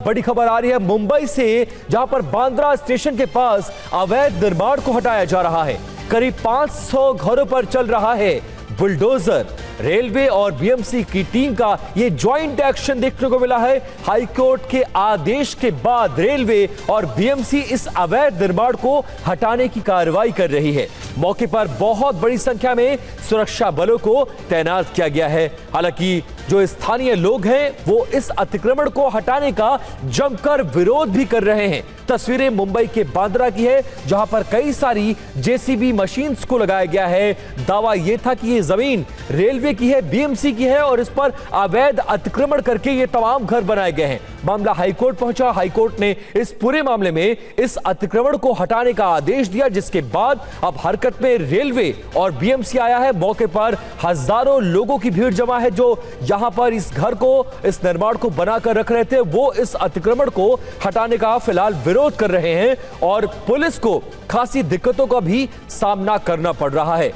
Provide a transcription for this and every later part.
बड़ी खबर आ रही है मुंबई से, जहां पर बांद्रा स्टेशन के पास अवैध निर्माण को हटाया जा रहा है। करीब 500 घरों पर चल रहा है बुलडोजर। रेलवे और बीएमसी की टीम का यह ज्वाइंट एक्शन देखने को मिला है। हाईकोर्ट के आदेश के बाद रेलवे और बीएमसी इस अवैध निर्माण को हटाने की कार्रवाई कर रही है। मौके पर बहुत बड़ी संख्या में सुरक्षा बलों को तैनात किया गया है। हालांकि जो स्थानीय लोग हैं वो इस अतिक्रमण को हटाने का जमकर विरोध भी कर रहे हैं। तस्वीरें मुंबई के बांद्रा की है, जहां पर कई सारी जेसीबी मशीन्स को लगाया गया है। दावा यह था कि ये जमीन रेलवे की है, बीएमसी की है और इस पर अवैध अतिक्रमण करके ये तमाम घर बनाए गए हैं। मामला हाईकोर्ट पहुंचा। हाईकोर्ट ने इस पूरे मामले में इस अतिक्रमण को हटाने का आदेश दिया, जिसके बाद अब हरकत में रेलवे और बीएमसी आया है। मौके पर हजारों लोगों की भीड़ जमा है जो यहां पर इस घर को, इस निर्माण को बनाकर रख रहे थे। वो इस अतिक्रमण को हटाने का फिलहाल विरोध कर रहे हैं और पुलिस को खासी दिक्कतों का भी सामना करना पड़ रहा है।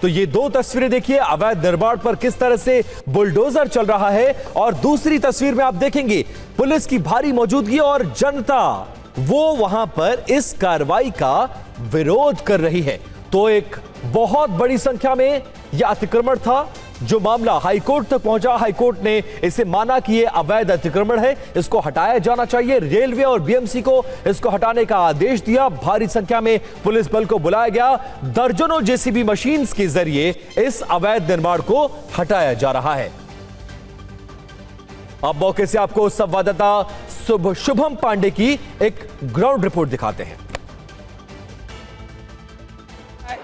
तो ये दो तस्वीरें देखिए, अवैध निर्माण पर किस तरह से बुलडोजर चल रहा है, और दूसरी तस्वीर में आप देखेंगे पुलिस की भारी मौजूदगी और जनता वो वहां पर इस कार्रवाई का विरोध कर रही है। तो एक बहुत बड़ी संख्या में यह अतिक्रमण था। जो मामला हाईकोर्ट तक पहुंचा, हाईकोर्ट ने इसे माना कि यह अवैध अतिक्रमण है, इसको हटाया जाना चाहिए। रेलवे और बीएमसी को इसको हटाने का आदेश दिया। भारी संख्या में पुलिस बल को बुलाया गया। दर्जनों जेसीबी मशीन्स के जरिए इस अवैध निर्माण को हटाया जा रहा है। अब मौके से आपको संवाददाता शुभम पांडे की एक ग्राउंड रिपोर्ट दिखाते हैं।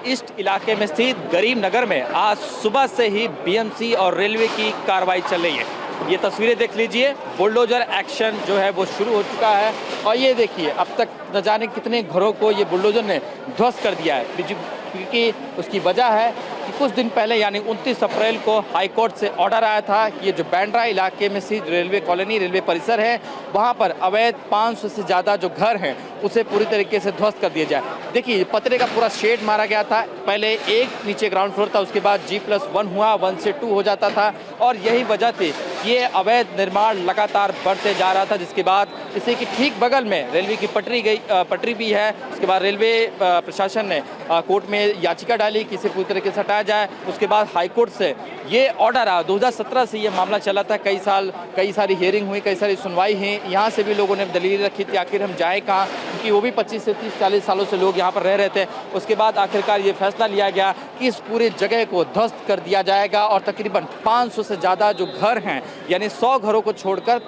ईस्ट इलाके में स्थित गरीब नगर में आज सुबह से ही बीएमसी और रेलवे की कार्रवाई चल रही है। ये तस्वीरें देख लीजिए, बुलडोजर एक्शन जो है वो शुरू हो चुका है। और ये देखिए, अब तक न जाने कितने घरों को ये बुलडोजर ने ध्वस्त कर दिया है, क्योंकि उसकी वजह है कि कुछ दिन पहले यानी 29 अप्रैल को हाईकोर्ट से ऑर्डर आया था कि ये जो बांद्रा इलाके में स्थित रेलवे कॉलोनी, रेलवे परिसर है, वहाँ पर अवैध 500 से ज़्यादा जो घर हैं उसे पूरी तरीके से ध्वस्त कर दिया जाए। देखिए, पतरे का पूरा शेड मारा गया था। पहले एक नीचे ग्राउंड फ्लोर था, उसके बाद G+1 हुआ, 1 से 2 हो जाता था, और यही वजह थी ये अवैध निर्माण लगातार बढ़ते जा रहा था। जिसके बाद इसी के ठीक बगल में रेलवे की पटरी भी है। उसके बाद रेलवे प्रशासन ने कोर्ट में याचिका डाली कि इसे पूरी तरीके से हटाया जाए। उसके बाद हाईकोर्ट से ये ऑर्डर आया। 2017 से ये मामला चला था, कई सारी हियरिंग हुई, कई सारी सुनवाई हुई। यहाँ से भी लोगों ने दलील रखी थी आखिर हम जाए कहाँ, क्योंकि वो भी 25 से 30-40 सालों से लोग यहाँ पर रह रहे थे। उसके बाद आखिरकार ये फैसला लिया गया कि इस पूरे जगह को ध्वस्त कर दिया जाएगा और तकरीबन 500 से ज़्यादा जो घर हैं, यानी 100 घरों को छोड़कर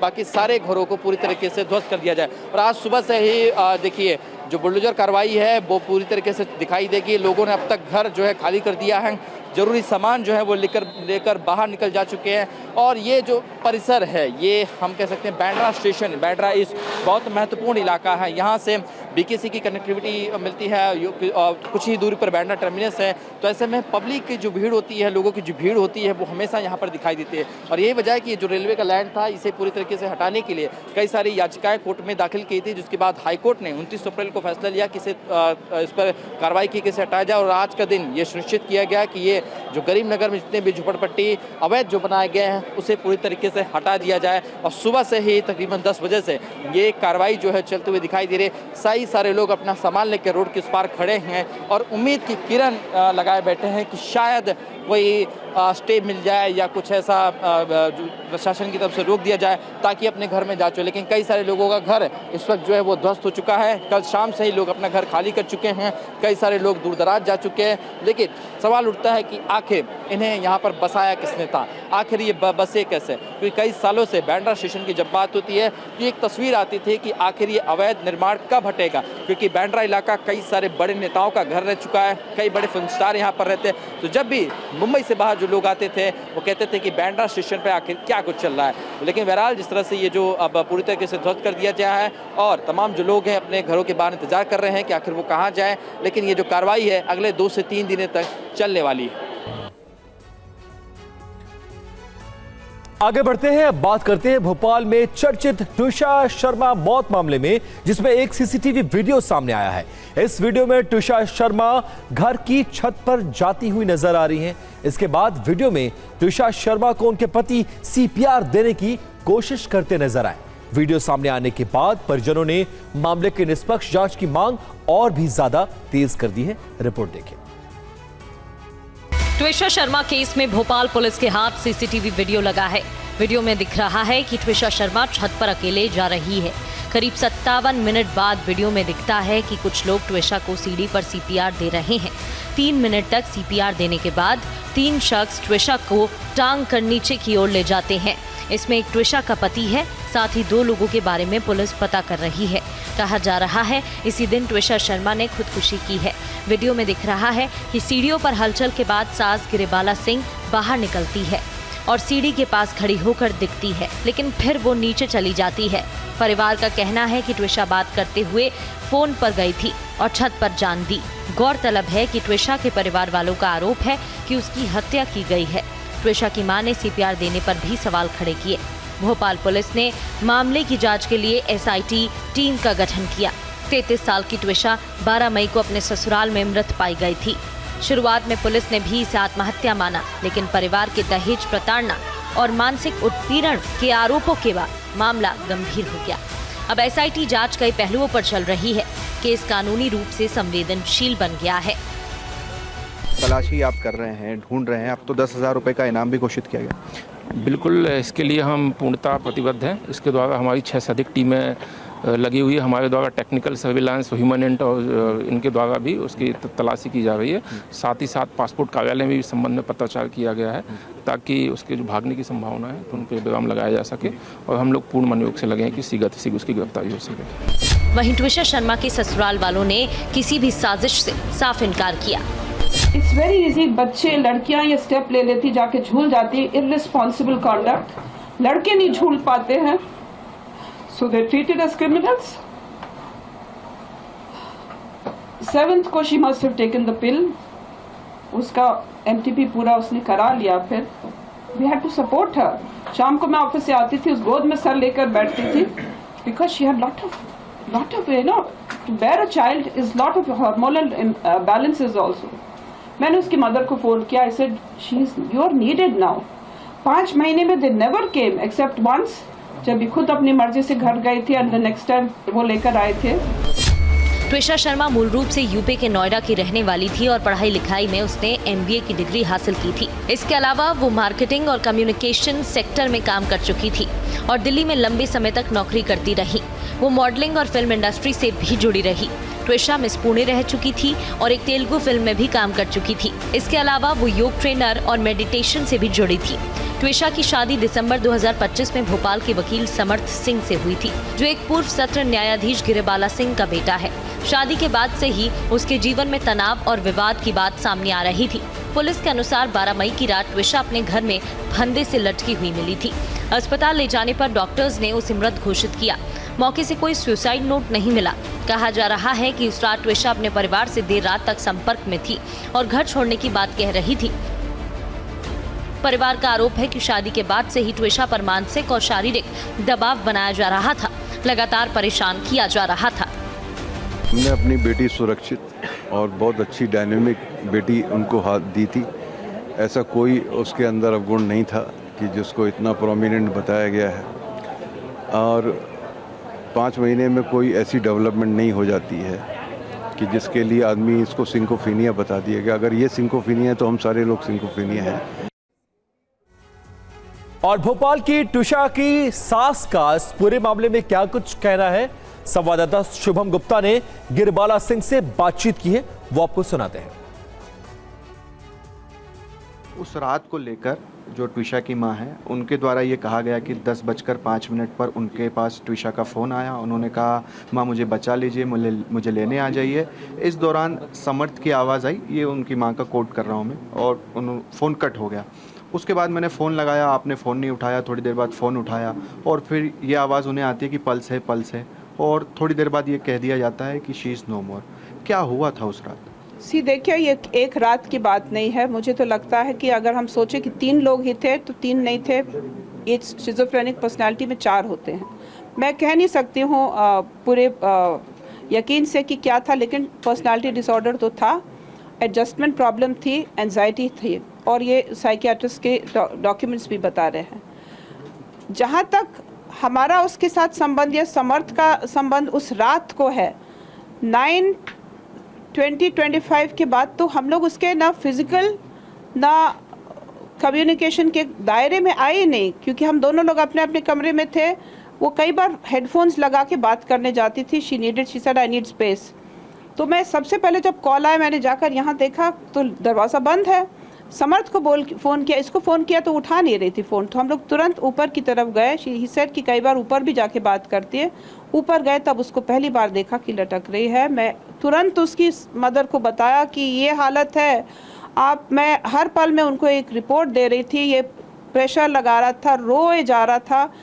बाकी सारे घरों को पूरी तरीके से ध्वस्त कर दिया जाए। और आज सुबह से ही देखिए जो बुलडोजर कार्रवाई है वो पूरी तरीके से दिखाई देगी। लोगों ने अब तक घर जो है खाली कर दिया है, जरूरी सामान जो है वो लेकर बाहर निकल जा चुके हैं। और ये जो परिसर है, ये हम कह सकते हैं बांद्रा स्टेशन, बांद्रा ईस्ट बहुत महत्वपूर्ण इलाका है। यहाँ से बीकेसी की कनेक्टिविटी मिलती है, कुछ ही दूरी पर बांद्रा टर्मिनस है। तो ऐसे में पब्लिक की जो भीड़ होती है, लोगों की जो भीड़ होती है, वो हमेशा यहाँ पर दिखाई देती है। और यही वजह है कि जो रेलवे का लैंड था, इसे पूरी तरीके से हटाने के लिए कई सारी याचिकाएं कोर्ट में दाखिल की थी, जिसके बाद हाईकोर्ट ने 29 अप्रैल को फैसला लिया कि इस पर कार्रवाई की, कैसे हटाया जाए। और आज का दिन ये सुनिश्चित किया गया कि ये जो गरीब नगर में जितने भी झुपड़पट्टी अवैध जो बनाए गए हैं उसे पूरी तरीके से हटा दिया जाए। और सुबह से ही तकरीबन 10 बजे से ये कार्रवाई जो है चलते हुए दिखाई दे रही। सारे लोग अपना सामान लेकर रोड के उस पार खड़े हैं और उम्मीद की किरण लगाए बैठे हैं कि शायद कोई स्टे मिल जाए या कुछ ऐसा प्रशासन की तरफ से रोक दिया जाए ताकि अपने घर में जा चुके। लेकिन कई सारे लोगों का घर इस वक्त जो है वो ध्वस्त हो चुका है। कल शाम से ही लोग अपना घर खाली कर चुके हैं, कई सारे लोग दूर दराज जा चुके हैं। लेकिन सवाल उठता है कि आखिर इन्हें यहाँ पर बसाया किसने था, आखिर ये बसे कैसे? क्योंकि कई सालों से बांद्रा स्टेशन की जब बात होती है तो एक तस्वीर आती थी कि आखिर ये अवैध निर्माण कब हटेगा, क्योंकि बांद्रा इलाका कई सारे बड़े नेताओं का घर रह चुका है, कई बड़े फिल्म स्टार यहाँ पर रहते हैं। तो जब भी मुंबई से बाहर जो लोग आते थे वो कहते थे कि बांद्रा स्टेशन पे आखिर क्या कुछ चल रहा है। लेकिन बहरहाल जिस तरह से ये जो अब पूरी तरीके से ध्वस्त कर दिया गया है और तमाम जो लोग हैं अपने घरों के बाहर इंतजार कर रहे हैं कि आखिर वो कहाँ जाएं। लेकिन ये जो कार्रवाई है अगले 2 से 3 दिनों तक चलने वाली है। आगे बढ़ते हैं, अब बात करते हैं भोपाल में चर्चित ट्विशा शर्मा मौत मामले में, जिसमें एक सीसीटीवी वीडियो सामने आया है। इस वीडियो में ट्विशा शर्मा घर की छत पर जाती हुई नजर आ रही हैं। इसके बाद वीडियो में ट्विशा शर्मा को उनके पति सीपीआर देने की कोशिश करते नजर आए। वीडियो सामने आने के बाद परिजनों ने मामले की निष्पक्ष जांच की मांग और भी ज्यादा तेज कर दी है। रिपोर्ट देखें। ट्विशा शर्मा केस में भोपाल पुलिस के हाथ सीसीटीवी वीडियो लगा है। वीडियो में दिख रहा है कि ट्विशा शर्मा छत पर अकेले जा रही है। करीब 57 मिनट बाद वीडियो में दिखता है कि कुछ लोग ट्विशा को सीढ़ी पर सीपीआर दे रहे हैं। 3 मिनट तक सीपीआर देने के बाद 3 शख्स ट्विशा को टांग कर नीचे की ओर ले जाते हैं। इसमें एक ट्विशा का पति है, साथ ही 2 लोगों के बारे में पुलिस पता कर रही है। कहा जा रहा है इसी दिन ट्विशा शर्मा ने खुदकुशी की है। वीडियो में दिख रहा है कि सीढ़ियों पर हलचल के बाद सास गिरिबाला सिंह बाहर निकलती है और सीढ़ी के पास खड़ी होकर दिखती है, लेकिन फिर वो नीचे चली जाती है। परिवार का कहना है कि ट्विशा बात करते हुए फोन पर गई थी और छत पर जान दी। गौरतलब है कि ट्विशा के परिवार वालों का आरोप है कि उसकी हत्या की गई है। ट्विशा की मां ने सीपीआर देने पर भी सवाल खड़े किए। भोपाल पुलिस ने मामले की जांच के लिए एसआईटी टीम का गठन किया। 33 साल की ट्विशा 12 मई को अपने ससुराल में मृत पाई गई थी। शुरुआत में पुलिस ने भी इसे आत्महत्या माना, लेकिन परिवार के दहेज प्रताड़ना और मानसिक उत्पीड़न के आरोपों के बाद मामला गंभीर हो गया। अब एसआईटी जांच कई पहलुओं पर चल रही है। केस कानूनी रूप से संवेदनशील बन गया है। तलाशी आप कर रहे हैं, ढूंढ रहे हैं, अब तो 10,000 रुपये का इनाम भी घोषित किया गया। बिल्कुल, इसके लिए हम पूर्णतः प्रतिबद्ध हैं। इसके द्वारा हमारी 6 से अधिक टीमें लगी हुई है। हमारे द्वारा टेक्निकल सर्विलांस, ह्यूमन और इनके द्वारा भी उसकी तलाशी की जा रही है। साथ ही साथ पासपोर्ट कार्यालय में भी संबंध में पत्राचार किया गया है, ताकि उसके जो भागने की संभावना है तो उन पर विराम लगाया जा सके। और हम लोग पूर्ण मनोयोग से लगे हैं कि शीघ्र उसकी गिरफ्तारी हो सके। वहीं ट्विशा शर्मा के ससुराल वालों ने किसी भी साजिश से साफ इनकार किया। It's very easy. बच्चे, लड़कियां ये स्टेप ले लेती, जाके झूल जाती। Irresponsible conduct. लड़के नहीं झूल पाते हैं, so they treated as criminals. 7th को she must have taken the pill. उसका एमटीपी पूरा उसने करा लिया। फिर we had to support her. शाम को मैं ऑफिस से आती थी, उस गोद में सर लेकर बैठती थी, because she had lot of you know, to bear a child is lot of hormonal balances also. मैंने उसकी मदर को फोन किया। I said you are needed now. 5 महीने में they never came except once, जब भी खुद अपनी मर्जी से घर गई थी, एंड द नेक्स्ट टाइम वो लेकर आए थे। ट्विशा शर्मा मूल रूप से यूपी के नोएडा की रहने वाली थी और पढ़ाई लिखाई में उसने एमबीए की डिग्री हासिल की थी। इसके अलावा वो मार्केटिंग और कम्युनिकेशन सेक्टर में काम कर चुकी थी और दिल्ली में लंबे समय तक नौकरी करती रही। वो मॉडलिंग और फिल्म इंडस्ट्री से भी जुड़ी रही। ट्विशा मिस पुणे रह चुकी थी और एक तेलुगु फिल्म में भी काम कर चुकी थी। इसके अलावा वो योग ट्रेनर और मेडिटेशन से भी जुड़ी थी। ट्विशा की शादी दिसंबर 2025 में भोपाल के वकील समर्थ सिंह से हुई थी, जो एक पूर्व सत्र न्यायाधीश गिरिबाला सिंह का बेटा है। शादी के बाद से ही उसके जीवन में तनाव और विवाद की बात सामने आ रही थी। पुलिस के अनुसार 12 मई की रात ट्विशा अपने घर में फंदे से लटकी हुई मिली थी। अस्पताल ले जाने पर डॉक्टर्स ने उसे मृत घोषित किया। मौके से कोई सुसाइड नोट नहीं मिला। कहा जा रहा है कि उस रात ट्विशा अपने परिवार से देर रात तक संपर्क में थी और घर छोड़ने की बात कह रही थी। परिवार का आरोप है कि शादी के बाद से ही ट्विशा पर मानसिक और शारीरिक दबाव बनाया जा रहा था, लगातार परेशान किया जा रहा था। हमने अपनी बेटी सुरक्षित और बहुत अच्छी डायनेमिक बेटी उनको हाथ दी थी। ऐसा कोई उसके अंदर अवगुण नहीं था कि जिसको इतना प्रोमिनेंट बताया गया है। और 5 महीने में कोई ऐसी डेवलपमेंट नहीं हो जाती है कि जिसके लिए आदमी इसको सिंकोफीनिया बता दिया गया। अगर ये सिंकोफीनिया है तो हम सारे लोग सिंकोफीनिया हैं। और भोपाल की ट्विशा की सास का इस पूरे मामले में क्या कुछ कहना है, संवाददाता शुभम गुप्ता ने गिरिबाला सिंह से बातचीत की है, वो आपको सुनाते हैं। उस रात को लेकर जो ट्विशा की मां है, उनके द्वारा ये कहा गया कि 10:05 पर उनके पास ट्विशा का फ़ोन आया। उन्होंने कहा, मां मुझे बचा लीजिए, मुझे लेने आ जाइए। इस दौरान समर्थ की आवाज़ आई, ये उनकी मां का कोट कर रहा हूँ मैं, और फ़ोन कट हो गया। उसके बाद मैंने फ़ोन लगाया, आपने फ़ोन नहीं उठाया। थोड़ी देर बाद फ़ोन उठाया और फिर ये आवाज़ उन्हें आती है कि पल्स है, पल्स है। और थोड़ी देर बाद ये कह दिया जाता है कि शी इज़ नो मोर। क्या हुआ था उस रात? देखिए, ये एक रात की बात नहीं है। मुझे तो लगता है कि अगर हम सोचे कि 3 लोग ही थे तो 3 नहीं थे, एक शिज़ोफ्रेनिक पर्सनालिटी में 4 होते हैं। मैं कह नहीं सकती हूँ पूरे यकीन से कि क्या था, लेकिन पर्सनालिटी डिसऑर्डर तो था, एडजस्टमेंट प्रॉब्लम थी, एंजाइटी थी, और ये साइकियाट्रिस्ट के डॉक्यूमेंट्स भी बता रहे हैं। जहाँ तक हमारा उसके साथ संबंध या समर्थ का संबंध उस रात को है, 9/20/25 के बाद तो हम लोग उसके ना फिजिकल ना कम्युनिकेशन के दायरे में आए नहीं, क्योंकि हम दोनों लोग अपने अपने कमरे में थे। वो कई बार हेडफोन्स लगा के बात करने जाती थी। She said I need space. तो मैं सबसे पहले जब कॉल आया, मैंने जाकर यहाँ देखा तो दरवाज़ा बंद है। समर्थ को फ़ोन किया, इसको फ़ोन किया तो उठा नहीं रही थी फ़ोन, तो हम लोग तुरंत ऊपर की तरफ गए। ही सेड कि कई बार ऊपर भी जाके बात करती है। ऊपर गए तब उसको पहली बार देखा कि लटक रही है। मैं तुरंत उसकी मदर को बताया कि ये हालत है, मैं हर पल में उनको एक रिपोर्ट दे रही थी। ये प्रेशर लगा रहा था, रोए जा रहा था,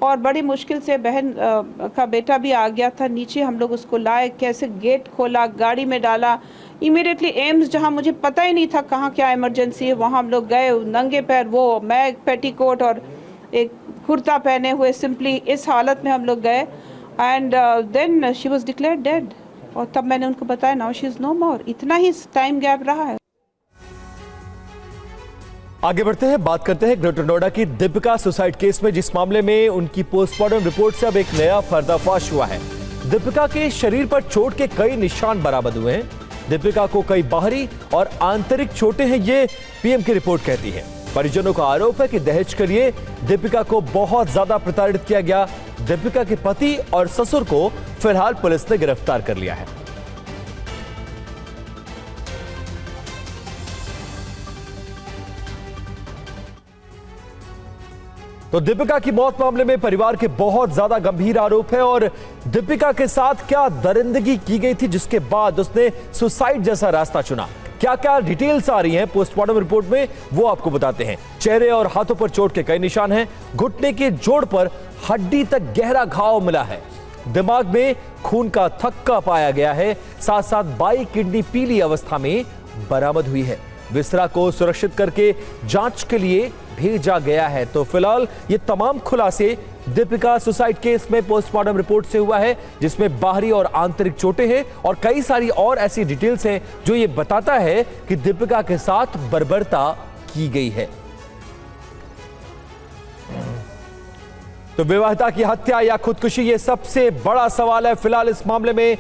और बड़ी मुश्किल से बहन का बेटा भी आ गया था नीचे। हम लोग उसको लाए, कैसे गेट खोला, गाड़ी में डाला, इमीडिएटली एम्स, जहाँ मुझे पता ही नहीं था कहाँ क्या इमरजेंसी है, वहाँ हम लोग गए नंगे पैर। वो मैं पेटीकोट और एक कुर्ता पहने हुए सिंपली इस हालत में हम लोग गए। And then she was declared dead. और तब मैंने उनको बताया now she is no more. इतना ही टाइम गैप रहा है। आगे बढ़ते हैं, बात करते हैं ग्रेटर नोएडा की दीपिका सुसाइड केस में, जिस मामले में उनकी पोस्टमार्टम रिपोर्ट से अब एक नया पर्दाफाश हुआ है। दीपिका के शरीर पर चोट के कई निशान बरामद हुए हैं। दीपिका को कई बाहरी और आंतरिक चोटें हैं, ये पीएम की रिपोर्ट कहती है। परिजनों का आरोप है कि दहेज के लिए दीपिका को बहुत ज्यादा प्रताड़ित किया गया। दीपिका के पति और ससुर को फिलहाल पुलिस ने गिरफ्तार कर लिया है। तो दीपिका की मौत मामले में परिवार के बहुत ज्यादा गंभीर आरोप है, और दीपिका के साथ क्या दरिंदगी की गई थी जिसके बाद उसने सुसाइड जैसा रास्ता चुना। क्या क्या डिटेल्स आ रही हैं पोस्टमार्टम रिपोर्ट में, वो आपको बताते हैं। चेहरे और हाथों पर चोट के कई निशान हैं। घुटने के जोड़ पर हड्डी तक गहरा घाव मिला है। दिमाग में खून का थक्का पाया गया है। साथ साथ बाई किडनी पीली अवस्था में बरामद हुई है। विसरा को सुरक्षित करके जांच के लिए भेजा गया है। तो फिलहाल ये तमाम खुलासे दीपिका सुसाइड केस में पोस्टमार्टम रिपोर्ट से हुआ है, जिसमें बाहरी और आंतरिक चोटें हैं और कई सारी और ऐसी डिटेल्स हैं जो ये बताता है कि दीपिका के साथ बर्बरता की गई है। तो विवाहिता की हत्या या खुदकुशी, ये सबसे बड़ा सवाल है। फिलहाल इस मामले में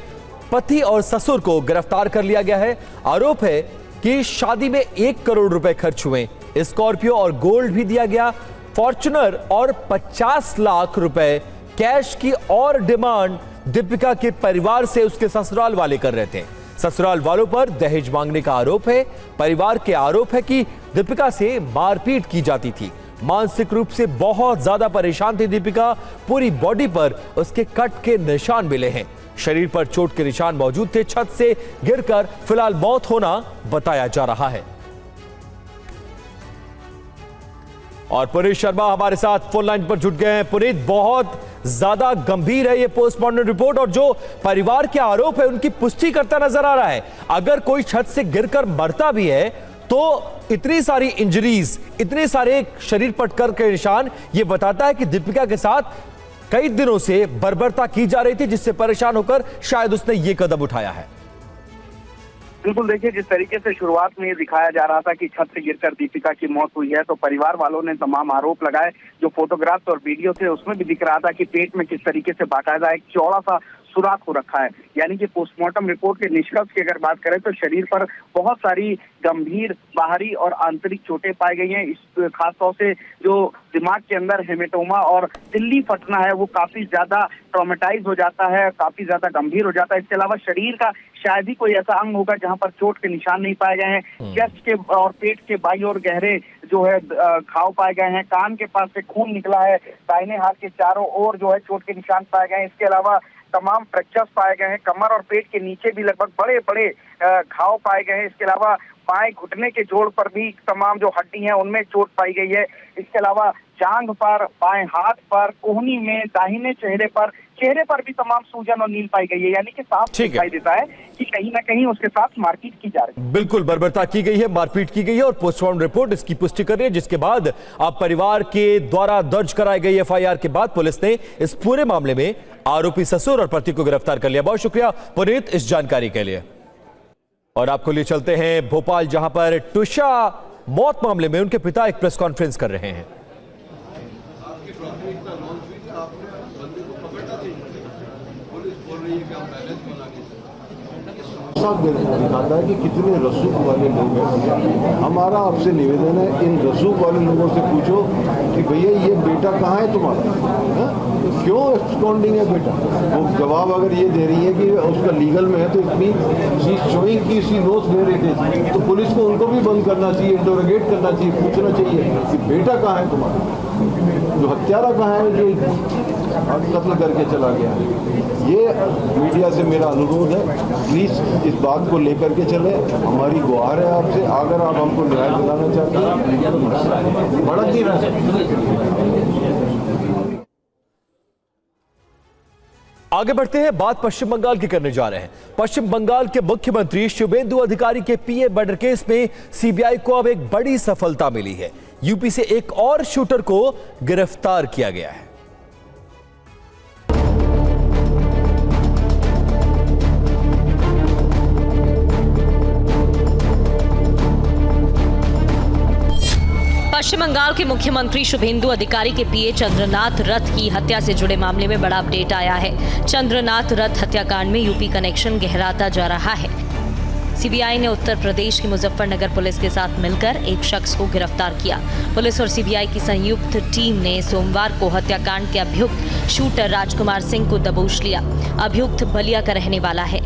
पति और ससुर को गिरफ्तार कर लिया गया है। आरोप है कि शादी में 1 करोड़ रुपए खर्च हुए, स्कॉर्पियो और गोल्ड भी दिया गया, फॉर्च्यूनर और 50 लाख रुपए कैश की और डिमांड दीपिका के परिवार से उसके ससुराल वाले कर रहे थे। ससुराल वालों पर दहेज मांगने का आरोप है। परिवार के आरोप है कि दीपिका से मारपीट की जाती थी। मानसिक रूप से बहुत ज्यादा परेशान थी दीपिका। पूरी बॉडी पर उसके कट के निशान मिले हैं। शरीर पर चोट के निशान मौजूद थे। छत से गिरकर फिलहाल मौत होना बताया जा रहा है। और पुनीत शर्मा हमारे साथ फोन लाइन पर जुट गए हैं। पुनीत, बहुत ज्यादा गंभीर है ये पोस्टमार्टम रिपोर्ट, और जो परिवार के आरोप है उनकी पुष्टि करता नजर आ रहा है। अगर कोई छत से गिरकर मरता भी है तो इतनी सारी इंजरीज, इतने सारे शरीर पर कट के निशान, ये बताता है कि दीपिका के साथ कई दिनों से बर्बरता की जा रही थी, जिससे परेशान होकर शायद उसने ये कदम उठाया है। बिल्कुल, देखिए जिस तरीके से शुरुआत में ये दिखाया जा रहा था कि छत से गिरकर दीपिका की मौत हुई है, तो परिवार वालों ने तमाम आरोप लगाए। जो फोटोग्राफ्स और वीडियो थे उसमें भी दिख रहा था कि पेट में किस तरीके से बाकायदा एक चौड़ा सा सुराख हो रखा है। यानी कि पोस्टमार्टम रिपोर्ट के निष्कर्ष की अगर बात करें तो शरीर पर बहुत सारी गंभीर बाहरी और आंतरिक चोटें पाई गई हैं। इस खासतौर से जो दिमाग के अंदर हेमेटोमा और तिल्ली फटना है वो काफी ज्यादा ट्रॉमेटाइज हो जाता है, काफी ज्यादा गंभीर हो जाता है। इसके अलावा शरीर का शायद ही कोई ऐसा अंग होगा जहां पर चोट के निशान नहीं पाए गए हैं। चेस्ट के और पेट के बाईं ओर गहरे जो है घाव पाए गए हैं। कान के पास से खून निकला है। दाहिने हाथ के चारों ओर जो है चोट के निशान पाए गए हैं। इसके अलावा तमाम फ्रैक्चर्स पाए गए हैं। कमर और पेट के नीचे भी लगभग बड़े बड़े घाव पाए गए हैं। इसके अलावा बाएं घुटने के जोड़ पर भी तमाम जो हड्डी है उनमें चोट पाई गई है। इसके अलावा जांघ पर, बाएं हाथ पर, कोहनी में, दाहिने चेहरे पर भी तमाम सूजन और नील पाई गई है। यानी कि साफ दिखाई देता है कि कहीं ना कहीं उसके साथ मारपीट की जा रही है। बिल्कुल बर्बरता की गई है, मारपीट की गई है और पोस्टमार्टम रिपोर्ट इसकी पुष्टि कर रही है, जिसके बाद अब परिवार के द्वारा दर्ज कराई गई एफआईआर के बाद पुलिस ने इस पूरे मामले में आरोपी ससुर और पति को गिरफ्तार कर लिया। बहुत शुक्रिया पुनीत इस जानकारी के लिए। और आपको लिए चलते हैं भोपाल, जहां पर ट्विशा मौत मामले में उनके पिता एक प्रेस कॉन्फ्रेंस कर रहे हैं। दिखाता है कि कितने रसूख वाले लोग हैं। हमारा आपसे निवेदन है, इन रसूख वाले लोगों से पूछो कि भैया ये बेटा कहाँ है तुम्हारा, क्यों एक्सकॉन्डिंग है बेटा। वो जवाब अगर ये दे रही है कि उसका लीगल में है तो इतनी सी शोइंग की सी नोट्स दे रहे थे, तो पुलिस को उनको भी बंद करना चाहिए, इंटरोगेट करना चाहिए, पूछना चाहिए कि बेटा कहाँ है तुम्हारा, जो हत्यारा कहाँ है, जो कत्ल करके चला गया है। ये मीडिया से मेरा अनुरोध है, प्लीज इस बात को लेकर के चले। हमारी गुहार है आपसे, अगर आप हमको न्याय दिलाना चाहते हैं, भड़क नहीं रहे। आगे बढ़ते हैं, बात पश्चिम बंगाल की करने जा रहे हैं। पश्चिम बंगाल के मुख्यमंत्री शुभेंदु अधिकारी के पीए मर्डर केस में सीबीआई को अब एक बड़ी सफलता मिली है। यूपी से एक और शूटर को गिरफ्तार किया गया है। पश्चिम बंगाल के मुख्यमंत्री शुभेंदु अधिकारी के पीए चंद्रनाथ रथ की हत्या से जुड़े मामले में बड़ा अपडेट आया है। चंद्रनाथ रथ हत्याकांड में यूपी कनेक्शन गहराता जा रहा है। सीबीआई ने उत्तर प्रदेश की मुजफ्फरनगर पुलिस के साथ मिलकर एक शख्स को गिरफ्तार किया। पुलिस और सीबीआई की संयुक्त टीम ने सोमवार को हत्याकांड के अभियुक्त शूटर राजकुमार सिंह को दबोच लिया। अभियुक्त बलिया का रहने वाला है।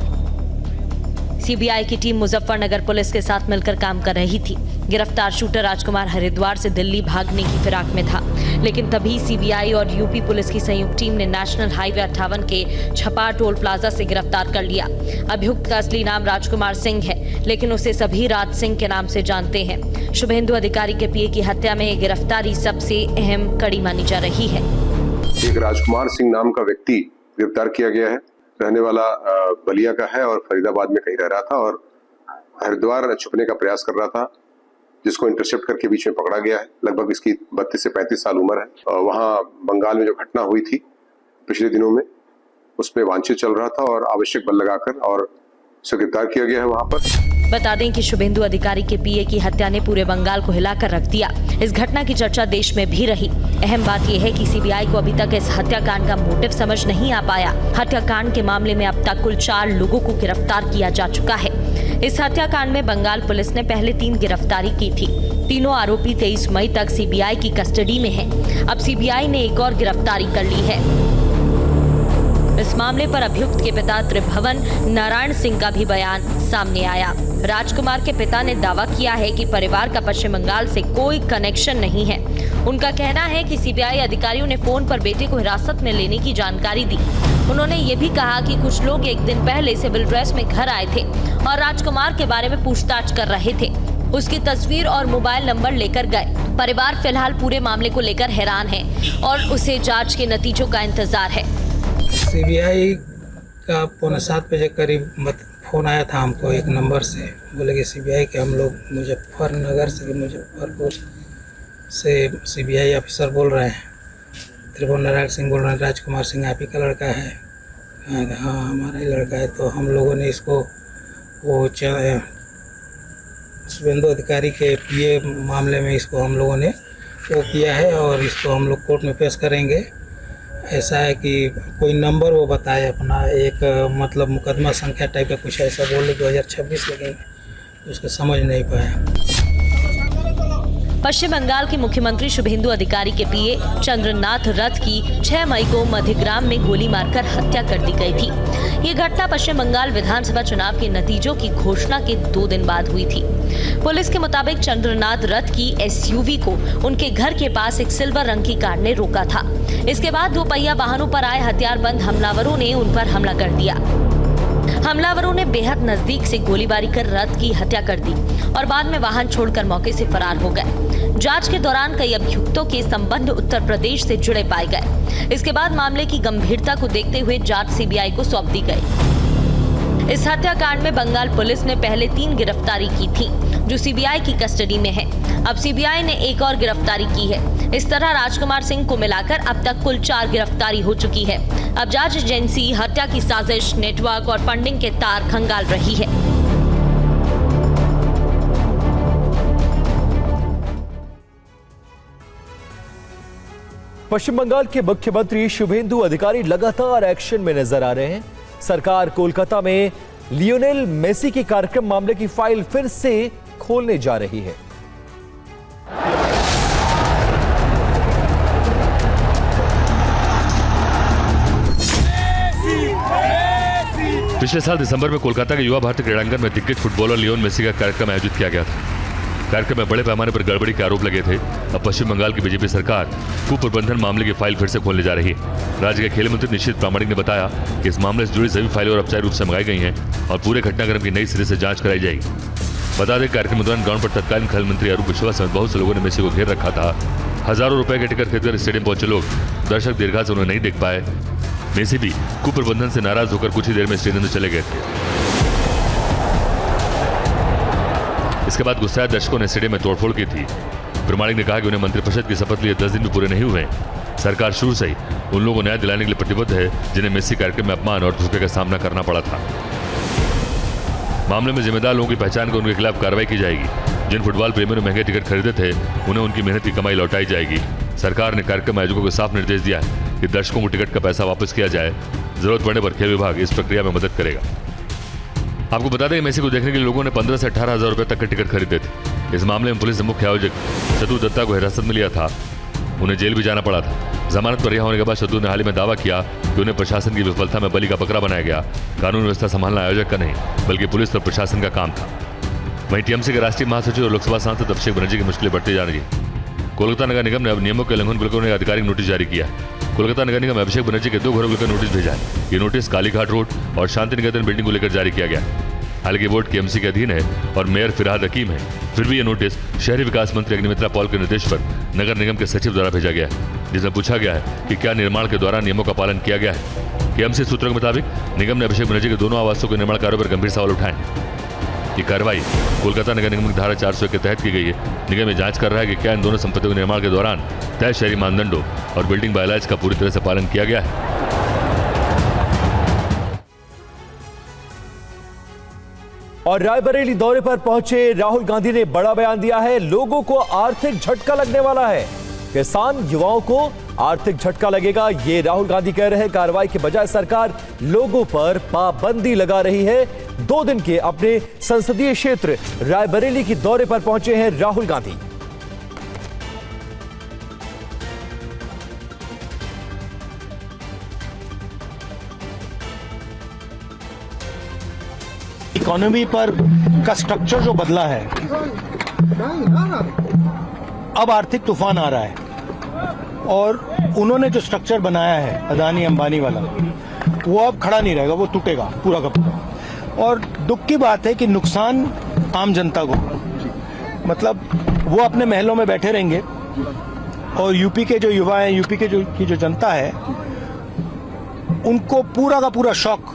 सीबीआई की टीम मुजफ्फरनगर पुलिस के साथ मिलकर काम कर रही थी। गिरफ्तार शूटर राजकुमार हरिद्वार से दिल्ली भागने की फिराक में था, लेकिन तभी सीबीआई और यूपी पुलिस की संयुक्त टीम ने नेशनल हाईवे 58 के छपा टोल प्लाजा से गिरफ्तार कर लिया। अभियुक्त का असली नाम राजकुमार सिंह है, लेकिन उसे सभी राज सिंह के नाम से जानते हैं। शुभेंदु अधिकारी के पीए की हत्या में गिरफ्तारी सबसे अहम कड़ी मानी जा रही है। एक राजकुमार सिंह नाम का व्यक्ति गिरफ्तार किया गया है। रहने वाला बलिया का है और फरीदाबाद में कहीं रह रहा था और हरिद्वार छुपने का प्रयास कर रहा था, जिसको इंटरसेप्ट करके बीच में पकड़ा गया है। लगभग इसकी 32 से 35 साल उम्र है। वहाँ बंगाल में जो घटना हुई थी पिछले दिनों में, उसमें वांछित चल रहा था और आवश्यक बल लगाकर और उसे गिरफ्तार किया गया है वहाँ पर। बता दें कि शुभेंदु अधिकारी के पीए की हत्या ने पूरे बंगाल को हिलाकर रख दिया। इस घटना की चर्चा देश में भी रही। अहम बात यह है कि सीबीआई को अभी तक इस हत्याकांड का मोटिव समझ नहीं आ पाया। हत्याकांड के मामले में अब तक कुल 4 लोगों को गिरफ्तार किया जा चुका है। इस हत्याकांड में बंगाल पुलिस ने पहले 3 गिरफ्तारी की थी। तीनों आरोपी 23 मई तक सीबीआई की कस्टडी में हैं। अब सीबीआई ने एक और गिरफ्तारी कर ली है। इस मामले पर अभियुक्त के पिता त्रिभुवन नारायण सिंह का भी बयान सामने आया। राजकुमार के पिता ने दावा किया है कि परिवार का पश्चिम बंगाल से कोई कनेक्शन नहीं है। उनका कहना है कि सीबीआई अधिकारियों ने फोन पर बेटे को हिरासत में लेने की जानकारी दी। उन्होंने ये भी कहा कि कुछ लोग एक दिन पहले सिविल ड्रेस में घर आए थे और राजकुमार के बारे में पूछताछ कर रहे थे। उसकी तस्वीर और मोबाइल नंबर लेकर गए। परिवार फिलहाल पूरे मामले को लेकर हैरान है और उसे जांच के नतीजों का इंतजार है। सीबीआई का 6:45 बजे करीब फ़ोन आया था हमको एक नंबर से। बोले कि सीबीआई के हम लोग मुजफ्फरनगर से, मुजफ्फरपुर से सीबीआई ऑफिसर बोल रहे हैं। त्रिभुवन नारायण सिंह बोल रहे हैं, राजकुमार सिंह आप ही का लड़का है? हाँ हमारा ही लड़का है। तो हम लोगों ने इसको वो शुभेंदु अधिकारी के पीए मामले में इसको हम लोगों ने वो किया है और इसको हम लोग कोर्ट में पेश करेंगे। ऐसा है कि कोई नंबर वो बताए अपना, एक मतलब मुकदमा संख्या टाइप का कुछ ऐसा बोले 2026, लेकिन उसको समझ नहीं पाया। पश्चिम बंगाल के मुख्यमंत्री शुभेंदु अधिकारी के पीए चंद्रनाथ रथ की 6 मई को मध्यग्राम में गोली मारकर हत्या कर दी गई थी। ये घटना पश्चिम बंगाल विधानसभा चुनाव के नतीजों की घोषणा के 2 दिन बाद हुई थी। पुलिस के मुताबिक चंद्रनाथ रथ की एसयूवी को उनके घर के पास एक सिल्वर रंग की कार ने रोका था। इसके बाद 2 पहिया वाहनों पर आए हथियारबंद हमलावरों ने उन पर हमला कर दिया। हमलावरों ने बेहद नजदीक से गोलीबारी कर रथ की हत्या कर दी और बाद में वाहन छोड़कर मौके से फरार हो गए। जांच के दौरान कई अभियुक्तों के संबंध उत्तर प्रदेश से जुड़े पाए गए। इसके बाद मामले की गंभीरता को देखते हुए जांच सीबीआई को सौंप दी गई। इस हत्याकांड में बंगाल पुलिस ने पहले 3 गिरफ्तारी की थी, जो सीबीआई की कस्टडी में है। अब सीबीआई ने एक और गिरफ्तारी की है। इस तरह राजकुमार सिंह को मिलाकर अब तक कुल 4 गिरफ्तारी हो चुकी है। अब जांच एजेंसी हत्या की साजिश, नेटवर्क और फंडिंग के तार खंगाल रही है। पश्चिम बंगाल के मुख्यमंत्री शुभेंदु अधिकारी लगातार एक्शन में नजर आ रहे हैं। सरकार कोलकाता में लियोनेल मेसी के कार्यक्रम मामले की फाइल फिर से खोलने जा रही है। पिछले साल दिसंबर में कोलकाता के युवा भारती क्रीड़ांगन में दिग्गज फुटबॉलर लियोन मेसी का कार्यक्रम आयोजित किया गया था। कार्यक्रम में बड़े पैमाने पर गड़बड़ी के आरोप लगे थे। अब पश्चिम बंगाल की बीजेपी सरकार कुप्रबंधन मामले की फाइल फिर से खोलने जा रही है। राज्य के खेल मंत्री निशित प्रामाणिक ने बताया कि इस मामले से जुड़ी सभी फाइलें और औपचारिक रूप से मंगाई गई हैं और पूरे घटनाक्रम की नई सिरे से जांच कराई जाएगी। बता दें, कार्यक्रम के दौरान ग्राउंड पर तत्कालीन खेल मंत्री अरूप विश्वास समेत बहुत से लोगों ने मेसी को घेर रखा था। हजारों रुपए के टिकट खरीदकर स्टेडियम पहुंचे लोग दर्शक दीर्घा से उन्हें नहीं देख पाए। मेसी भी कुप्रबंधन से नाराज होकर कुछ ही देर में स्टेडियम में चले गए थे। इसके बाद गुस्साए दर्शकों ने स्टेडियम में तोड़फोड़ की थी। प्रमाणिक ने कहा कि उन्हें मंत्रिपरिषद की शपथ लिए 10 दिन भी पूरे नहीं हुए। सरकार शुरू से ही उन लोगों को न्याय दिलाने के लिए प्रतिबद्ध है जिन्हें मेसी कार्यक्रम में अपमान और धोखे का सामना करना पड़ा था। मामले में जिम्मेदार लोगों की पहचान कर उनके खिलाफ कार्रवाई की जाएगी। जिन फुटबॉल प्रेमियों ने महंगे टिकट खरीदे थे उन्हें उनकी मेहनत की कमाई लौटाई जाएगी। सरकार ने कार्यक्रम आयोजकों को साफ निर्देश दिया है कि दर्शकों को टिकट का पैसा वापस किया जाए। जरूरत पड़ने पर खेल विभाग इस प्रक्रिया में मदद करेगा। आपको बता दें, मेसी को देखने के लिए लोगों ने 15 से 18 हजार रुपए तक के टिकट खरीदे थे। इस मामले में पुलिस ने मुख्य आयोजक शत्रुघ्न दत्ता को हिरासत में लिया था। उन्हें जेल भी जाना पड़ा था। जमानत पर रिहा होने के बाद शत्रुघ्न ने हाल ही में दावा किया कि उन्हें प्रशासन की विफलता में बलि का बकरा बनाया गया। कानून व्यवस्था संभालना आयोजक का नहीं बल्कि पुलिस और प्रशासन का काम था। वहीं टीएमसी के राष्ट्रीय महासचिव और लोकसभा सांसद अभिषेक बनर्जी की मुश्किलें बढ़ती जा रही है। कोलकाता नगर निगम ने अब नियमों के उल्लंघन को लेकर आधिकारिक नोटिस जारी किया है। कोलकाता नगर निगम अभिषेक बनर्जी के 2 घरों को लेकर नोटिस भेजा है। ये नोटिस कालीघाट रोड और शांति निकेतन बिल्डिंग को लेकर जारी किया गया है। हालांकि बोर्ड केएमसी के अधीन है और मेयर फिरहाद हकीम है, फिर भी यह नोटिस शहरी विकास मंत्री अग्निमित्रा पॉल के निर्देश पर नगर निगम के सचिव द्वारा भेजा गया है, जिसमें पूछा गया है कि क्या निर्माण के दौरान नियमों का पालन किया गया है। केएमसी सूत्रों के मुताबिक निगम ने अभिषेक बनर्जी के दोनों आवासों के निर्माण कार्यों पर गंभीर सवाल उठाए हैं। ये कार्रवाई कोलकाता नगर निगम की धारा 401 के तहत की गई है। निगम में जांच कर रहा है कि क्या इन दोनों संपत्तियों के निर्माण के दौरान तय शहरी मानदंडों और बिल्डिंग बायलॉज का पूरी तरह से पालन किया गया है। और रायबरेली दौरे पर पहुंचे राहुल गांधी ने बड़ा बयान दिया है। लोगों को आर्थिक झटका लगने वाला है। किसान युवाओं को आर्थिक झटका लगेगा, ये राहुल गांधी कह रहे हैं। कार्रवाई के बजाय सरकार लोगों पर पाबंदी लगा रही है। 2 दिन के अपने संसदीय क्षेत्र रायबरेली के दौरे पर पहुंचे हैं राहुल गांधी। इकोनॉमी पर का स्ट्रक्चर जो बदला है, अब आर्थिक तूफान आ रहा है और उन्होंने जो स्ट्रक्चर बनाया है अदानी अंबानी वाला, वो अब खड़ा नहीं रहेगा, वो टूटेगा पूरा का पूरा। और दुख की बात है कि नुकसान आम जनता को, मतलब वो अपने महलों में बैठे रहेंगे और यूपी के जो युवा हैं, यूपी के की जो जनता है, उनको पूरा का पूरा शॉक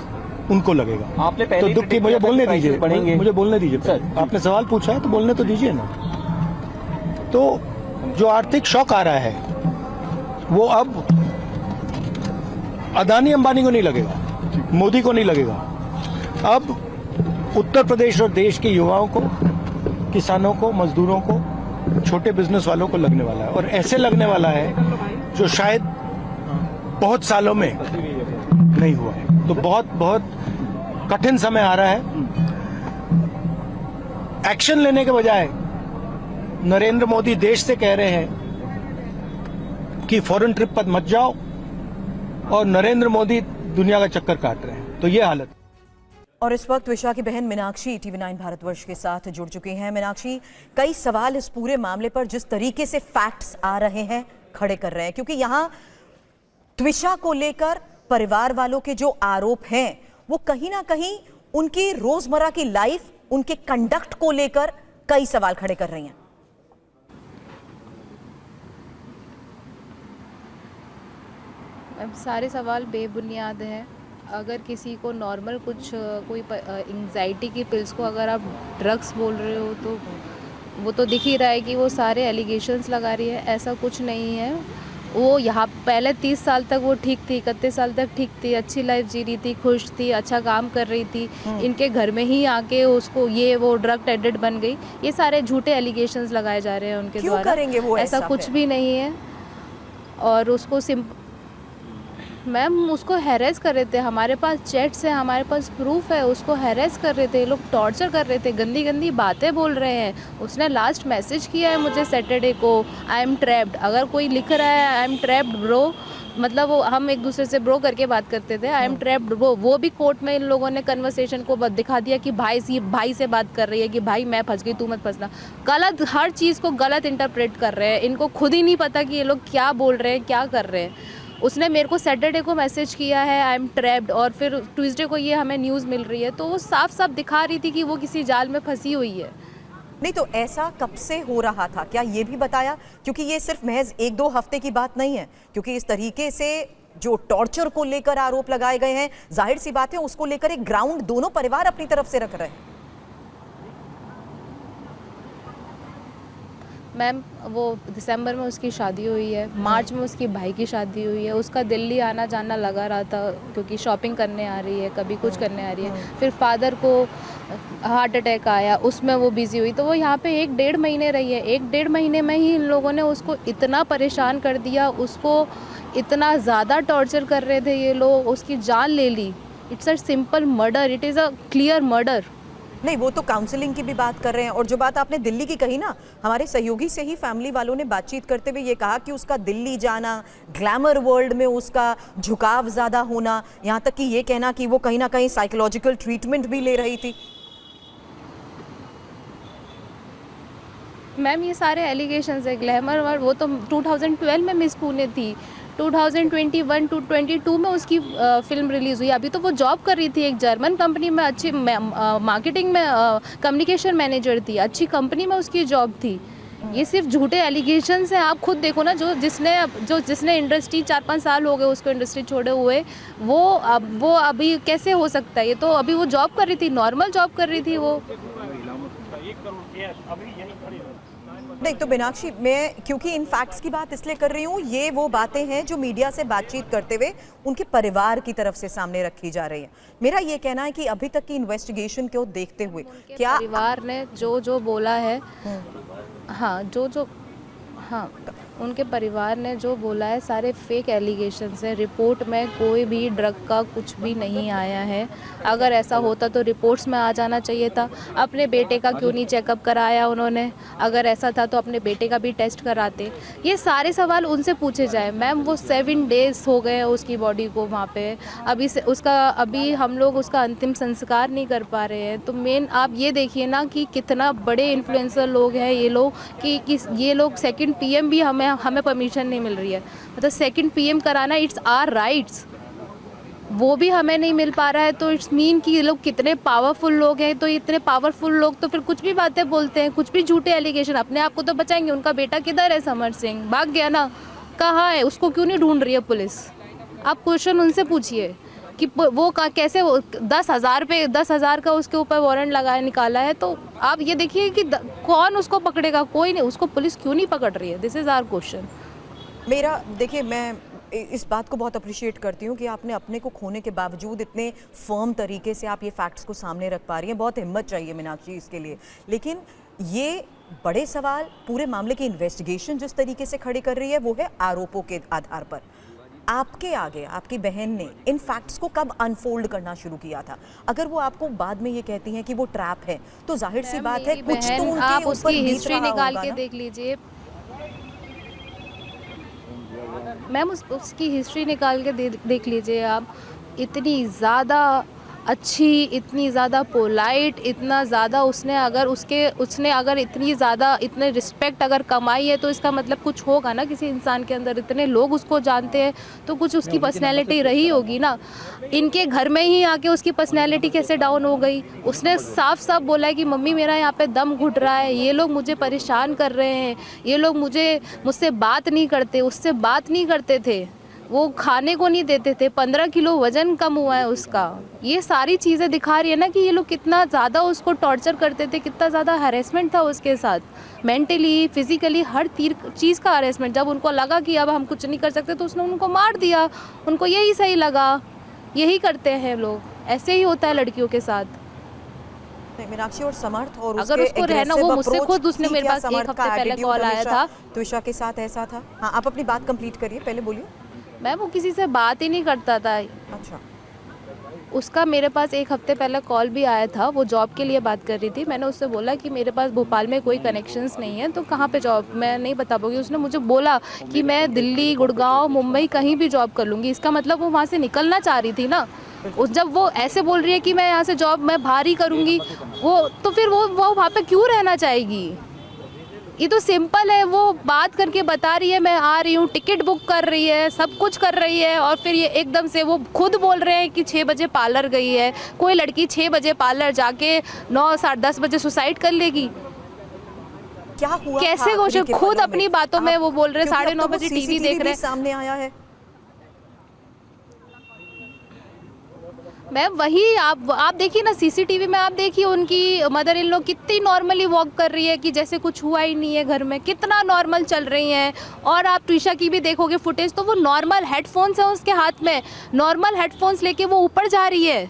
उनको लगेगा। आपने पहले तो दुख की, मुझे बोलने दीजिए, मुझे बोलने दीजिए सर। आपने सवाल पूछा है तो बोलने तो दीजिए ना। तो जो आर्थिक शॉक आ रहा है वो अब अदानी अंबानी को नहीं लगेगा, मोदी को नहीं लगेगा, अब उत्तर प्रदेश और देश के युवाओं को, किसानों को, मजदूरों को, छोटे बिजनेस वालों को लगने वाला है। और ऐसे लगने वाला है जो शायद बहुत सालों में नहीं हुआ है। तो बहुत बहुत कठिन समय आ रहा है। एक्शन लेने के बजाय नरेंद्र मोदी देश से कह रहे हैं कि फॉरेन ट्रिप पर मत जाओ और नरेंद्र मोदी दुनिया का चक्कर काट रहे हैं। तो ये हालत। और इस वक्त त्विषा की बहन मीनाक्षी TV9 भारतवर्ष के साथ जुड़ चुकी हैं। मीनाक्षी, कई सवाल इस पूरे मामले पर जिस तरीके से फैक्ट्स आ रहे हैं खड़े कर रहे हैं, क्योंकि यहाँ त्विषा को लेकर परिवार वालों के जो आरोप हैं वो कहीं ना कहीं उनकी रोजमर्रा की लाइफ, उनके कंडक्ट को लेकर कई सवाल खड़े कर रही हैं। सारे सवाल बेबुनियाद हैं। अगर किसी को नॉर्मल कुछ कोई एंग्जाइटी की पिल्स को अगर आप ड्रग्स बोल रहे हो तो वो तो दिख ही रहा है कि वो सारे एलिगेशंस लगा रही है। ऐसा कुछ नहीं है। वो यहाँ पहले 30 साल तक वो ठीक थी, 31 साल तक ठीक थी, अच्छी लाइफ जी रही थी, खुश थी, अच्छा काम कर रही थी। इनके घर में ही आके उसको ये वो ड्रग एडिक्ट बन गई। ये सारे झूठे एलिगेशंस लगाए जा रहे हैं उनके द्वारा। क्यों करेंगे वो ऐसा कुछ भी नहीं है। और उसको मैम उसको हैरेस कर रहे थे। हमारे पास चैट्स है, हमारे पास प्रूफ है। उसको हैरेस कर रहे थे, लोग टॉर्चर कर रहे थे, गंदी गंदी बातें बोल रहे हैं। उसने लास्ट मैसेज किया है मुझे सैटरडे को, आई एम ट्रैप्ड। अगर कोई लिख रहा है आई एम ट्रैप्ड ब्रो, मतलब वो हम एक दूसरे से ब्रो करके बात करते थे, आई एम ट्रैप्ड ब्रो। वो भी कोर्ट में इन लोगों ने कन्वर्सेशन को दिखा दिया कि भाई से बात कर रही है कि भाई मैं फंस गई, तू मत फंसना। गलत, हर चीज़ को गलत इंटरप्रेट कर रहे हैं। इनको खुद ही नहीं पता कि ये लोग क्या बोल रहे हैं, क्या कर रहे हैं। उसने मेरे को सैटरडे को मैसेज किया है आई एम ट्रैप्ड, और फिर ट्यूसडे को ये हमें न्यूज़ मिल रही है। तो वो साफ साफ दिखा रही थी कि वो किसी जाल में फंसी हुई है। नहीं तो ऐसा कब से हो रहा था, क्या ये भी बताया? क्योंकि ये सिर्फ महज 1-2 हफ्ते की बात नहीं है, क्योंकि इस तरीके से जो टॉर्चर को लेकर आरोप लगाए गए हैं, जाहिर सी बात है उसको लेकर एक ग्राउंड दोनों परिवार अपनी तरफ से रख रहे हैं। मैम वो दिसंबर में उसकी शादी हुई है, मार्च में उसकी भाई की शादी हुई है। उसका दिल्ली आना जाना लगा रहा था क्योंकि शॉपिंग करने आ रही है, कभी कुछ करने आ रही है। फिर फादर को हार्ट अटैक आया, उसमें वो बिज़ी हुई। तो वो यहाँ पे 1-1.5 महीने रही है। 1-1.5 महीने में ही इन लोगों ने उसको इतना परेशान कर दिया, उसको इतना ज़्यादा टॉर्चर कर रहे थे ये लोग, उसकी जान ले ली। It's a simple murder, it is a clear murder. नहीं, वो तो काउंसलिंग की भी बात कर रहे हैं। और जो बात आपने दिल्ली की कही ना, हमारे सहयोगी से ही फैमिली वालों ने बातचीत करते हुए ये कहा कि उसका दिल्ली जाना, ग्लैमर वर्ल्ड में उसका झुकाव ज़्यादा होना, यहाँ तक कि ये कहना कि वो कहीं ना कहीं साइकोलॉजिकल ट्रीटमेंट भी ले रही थी। मैम ये सारे एलिगेशंस है। ग्लैमर वर्ल्ड वो तो 2012 में मिस पुणे थी, 2021-22 में उसकी फिल्म रिलीज़ हुई। अभी तो वो जॉब कर रही थी एक जर्मन कंपनी में, अच्छी मार्केटिंग में कम्युनिकेशन मैनेजर थी, अच्छी कंपनी में उसकी जॉब थी। ये सिर्फ झूठे एलिगेशंस हैं। आप खुद देखो ना, जिसने इंडस्ट्री 4-5 साल हो गए उसको इंडस्ट्री छोड़े हुए, वो अभी कैसे हो सकता है? ये तो अभी वो जॉब कर रही थी, नॉर्मल जॉब कर रही थी वो। नहीं तो मीनाक्षी, मैं क्योंकि इन फैक्ट्स की बात इसलिए कर रही हूँ, ये वो बातें हैं जो मीडिया से बातचीत करते हुए उनके परिवार की तरफ से सामने रखी जा रही है। मेरा ये कहना है कि अभी तक की इन्वेस्टिगेशन को देखते हुए क्या परिवार ने जो बोला है, हाँ उनके परिवार ने जो बोला है सारे फेक एलिगेशंस है। रिपोर्ट में कोई भी ड्रग का कुछ भी नहीं आया है। अगर ऐसा होता तो रिपोर्ट्स में आ जाना चाहिए था। अपने बेटे का क्यों नहीं चेकअप कराया उन्होंने? अगर ऐसा था तो अपने बेटे का भी टेस्ट कराते। ये सारे सवाल उनसे पूछे जाए। मैम वो 7 डेज़ हो गए हैं उसकी बॉडी को वहाँ पे, अभी हम लोग उसका अंतिम संस्कार नहीं कर पा रहे हैं। तो मेन आप ये देखिए ना कि कितना बड़े इन्फ्लुएंसर लोग हैं ये लोग, कि ये लोग सेकंड PM भी हमें परमिशन नहीं मिल रही है। मतलब सेकंड PM कराना इट्स आवर राइट्स, वो भी हमें नहीं मिल पा रहा है। तो इट्स मीन कि ये लोग कितने पावरफुल लोग हैं। तो इतने पावरफुल लोग तो फिर कुछ भी बातें बोलते हैं, कुछ भी झूठे एलिगेशन। अपने आप को तो बचाएंगे। उनका बेटा किधर है? समर सिंह भाग गया ना, कहाँ है? उसको क्यों नहीं ढूंढ रही है पुलिस? आप क्वेश्चन उनसे पूछिए कि वो कैसे 10,000 का उसके ऊपर वारंट निकाला है। तो आप ये देखिए कि कौन उसको पकड़ेगा? कोई नहीं। उसको पुलिस क्यों नहीं पकड़ रही है? This is our question. मेरा देखिए, मैं इस बात को बहुत अप्रिशिएट करती हूँ कि आपने अपने को खोने के बावजूद इतने फर्म तरीके से आप ये फैक्ट्स को सामने रख पा रही हैं। बहुत हिम्मत चाहिए मीनाक्षी इसके लिए। लेकिन ये बड़े सवाल, पूरे मामले की इन्वेस्टिगेशन जिस तरीके से खड़ी कर रही है वो है आरोपों के आधार पर। आपके आगे आपकी बहन ने इन फैक्ट्स को कब अनफोल्ड करना शुरू किया था? अगर वो आपको बाद में ये कहती हैं कि वो ट्रैप है, तो जाहिर सी बात है कुछ तो उनके आप ऊपर उसकी बीत हिस्ट्री रहा निकाल होगा के ना? देख लीजिए मैम, उसकी हिस्ट्री निकाल के देख लीजिए आप। इतनी ज़्यादा अच्छी, इतनी ज़्यादा पोलाइट, इतना ज़्यादा उसने अगर इतनी ज़्यादा इतने रिस्पेक्ट अगर कमाई है तो इसका मतलब कुछ होगा ना किसी इंसान के अंदर। इतने लोग उसको जानते हैं तो कुछ उसकी पर्सनैलिटी रही होगी ना। इनके घर में ही आके उसकी पर्सनैलिटी कैसे डाउन हो गई? उसने साफ साफ बोला है कि मम्मी मेरा यहाँ पे दम घुट रहा है, ये लोग मुझे परेशान कर रहे हैं, ये लोग मुझसे बात नहीं करते, उससे बात नहीं करते थे, वो खाने को नहीं देते थे, 15 किलो वजन कम हुआ है उसका। ये सारी चीज़ें दिखा रही है ना कि ये लोग कितना ज़्यादा उसको टॉर्चर करते थे, कितना ज़्यादा हैरेसमेंट था उसके साथ, मेंटली, फिजिकली, हर चीज़ का हैरेसमेंट। जब उनको लगा कि अब हम कुछ नहीं कर सकते तो उसने उनको मार दिया। उनको यही सही लगा, यही करते हैं लोग, ऐसे ही होता है लड़कियों के साथ। मीनाक्षी और समर्थ और अगर उसको रहना, वो मुझसे खुद, उसने मेरे पास एक हफ्ते पहले कॉल आया था। त्विषा के साथ ऐसा था? हाँ, आप अपनी बात कंप्लीट करिए, पहले बोलिए। मैम, वो किसी से बात ही नहीं करता था। अच्छा। उसका मेरे पास एक हफ्ते पहले कॉल भी आया था, वो जॉब के लिए बात कर रही थी। मैंने उससे बोला कि मेरे पास भोपाल में कोई कनेक्शंस नहीं है, तो कहाँ पे जॉब, मैं नहीं बता पाऊँगी। उसने मुझे बोला कि मैं दिल्ली, गुड़गांव, मुंबई कहीं भी जॉब कर लूँगी। इसका मतलब वो वहाँ से निकलना चाह रही थी ना। जब वो ऐसे बोल रही है कि मैं यहाँ से जॉब मैं बाहर ही करूँगी, तो फिर वो वहाँ पे क्यों रहना चाहेगी? ये तो सिंपल है, वो बात करके बता रही है मैं आ रही हूँ, टिकट बुक कर रही है, सब कुछ कर रही है, और फिर ये एकदम से वो खुद बोल रहे हैं कि 6 बजे पार्लर गई है। कोई लड़की 6 बजे पार्लर जाके 9, 10 बजे सुसाइड कर लेगी? क्या हुआ? कैसे कोशिश, खुद अपनी बातों में वो बोल रहे 9:30 बजे टीवी देख रहे हैं। सामने आया है मैम, वही आप देखिए ना सीसीटीवी में, आप देखिए उनकी मदर इन लॉ कितनी नॉर्मली वॉक कर रही है कि जैसे कुछ हुआ ही नहीं है घर में, कितना नॉर्मल चल रही हैं। और आप त्विषा की भी देखोगे फुटेज तो वो नॉर्मल हेडफोन्स है उसके हाथ में, नॉर्मल हेडफोन्स लेके वो ऊपर जा रही है,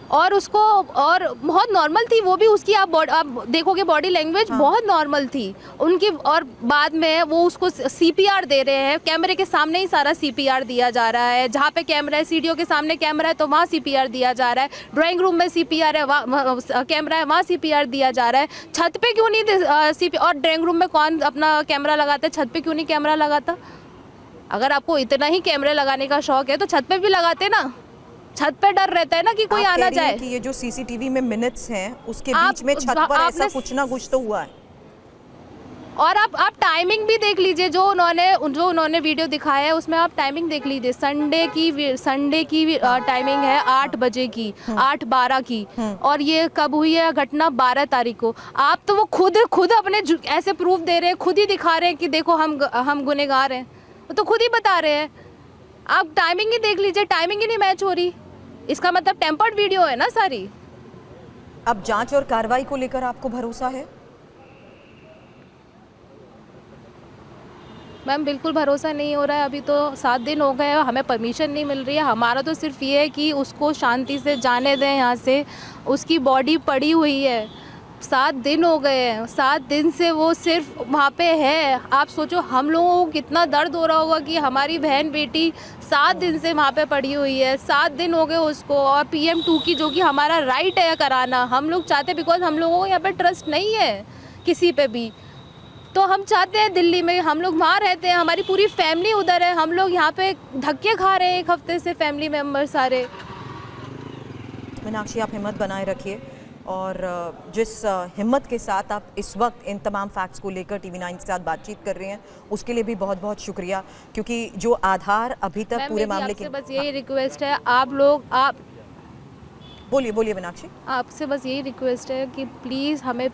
और उसको और बहुत नॉर्मल थी वो भी। उसकी आप देखोगे बॉडी लैंग्वेज बहुत नॉर्मल थी उनकी। और बाद में वो उसको सीपीआर दे रहे हैं, कैमरे के सामने ही सारा सीपीआर दिया जा रहा है। जहाँ पे कैमरा है, सीढ़ियों के सामने कैमरा है तो वहाँ सीपीआर दिया जा रहा है, ड्राइंग रूम में सीपीआर है, कैमरा है वहाँ सीपीआर दिया जा रहा है। छत पे क्यों नहीं सीपी, और ड्राइंग रूम में कौन अपना कैमरा लगाता है, छत पे क्यों नहीं कैमरा लगाता? अगर आपको इतना ही कैमरे लगाने का शौक है तो छत पे भी लगाते ना। छत पे डर रहता है ना कि कोई आना जाए। कि ये जो सीसीटीवी में मिनट्स हैं उसके बीच में छत पर ऐसा कुछ ना कुछ तो हुआ है। और आप टाइमिंग भी देख लीजिए, जो उन्होंने वीडियो दिखाया है उसमें आप टाइमिंग देख लीजिए। संडे की टाइमिंग है 8 बजे की, 8:12 की, और ये कब हुई है घटना? 12 तारीख को। आप तो वो खुद अपने ऐसे प्रूफ दे रहे हैं, खुद ही दिखा रहे हैं कि देखो हम गुनहगार हैं, वो तो खुद ही बता रहे हैं। आप टाइमिंग ही देख लीजिए, टाइमिंग ही नहीं मैच हो रही। इसका मतलब टेम्पर्ड वीडियो है ना सारी। अब जांच और कार्रवाई को लेकर आपको भरोसा है? मैम, बिल्कुल भरोसा नहीं हो रहा है। अभी तो 7 दिन हो गए, हमें परमिशन नहीं मिल रही है। हमारा तो सिर्फ ये है कि उसको शांति से जाने दें यहाँ से। उसकी बॉडी पड़ी हुई है, 7 दिन हो गए हैं, 7 दिन से वो सिर्फ वहाँ पे है। आप सोचो हम लोगों को कितना दर्द हो रहा होगा कि हमारी बहन बेटी 7 दिन से वहाँ पे पड़ी हुई है। 7 दिन हो गए उसको। और PM2 की, जो कि हमारा राइट है कराना, हम लोग चाहते, बिकॉज हम लोगों को यहाँ पे ट्रस्ट नहीं है किसी पे भी, तो हम चाहते हैं दिल्ली में, हम लोग वहाँ रहते हैं, हमारी पूरी फैमिली उधर है, हम लोग यहाँ पे धक्के खा रहे हैं 1 हफ्ते से, फैमिली मेम्बर सारे। मीनाक्षी, आप हिम्मत बनाए रखिए, और जिस हिम्मत के साथ आप इस वक्त इन तमाम फैक्ट्स को लेकर TV9 के साथ बातचीत कर रहे हैं उसके लिए भी बहुत बहुत शुक्रिया, क्योंकि जो आधार अभी तक पूरे मामले की। बस यही रिक्वेस्ट है, आप बोलिए मीनाक्षी। आपसे बस यही रिक्वेस्ट है कि प्लीज़ हमें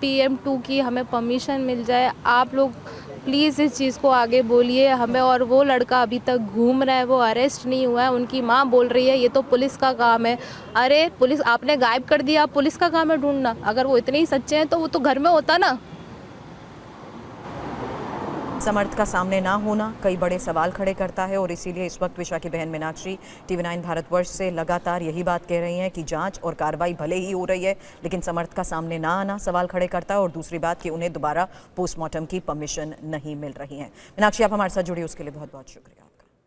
PM2 की हमें परमिशन मिल जाए। आप लोग प्लीज़ इस चीज़ को आगे बोलिए हमें। और वो लड़का अभी तक घूम रहा है, वो अरेस्ट नहीं हुआ है। उनकी माँ बोल रही है ये तो पुलिस का काम है। अरे पुलिस आपने गायब कर दिया, पुलिस का काम है ढूंढना। अगर वो इतने ही सच्चे हैं तो वो तो घर में होता ना। समर्थ का सामने ना होना कई बड़े सवाल खड़े करता है, और इसीलिए इस वक्त त्विषा की बहन मीनाक्षी TV9 भारतवर्ष से लगातार यही बात कह रही हैं कि जांच और कार्रवाई भले ही हो रही है, लेकिन समर्थ का सामने ना आना सवाल खड़े करता है। और दूसरी बात कि उन्हें दोबारा पोस्टमार्टम की परमिशन नहीं मिल रही है। मीनाक्षी, आप हमारे साथ जुड़ी उसके लिए बहुत बहुत शुक्रिया।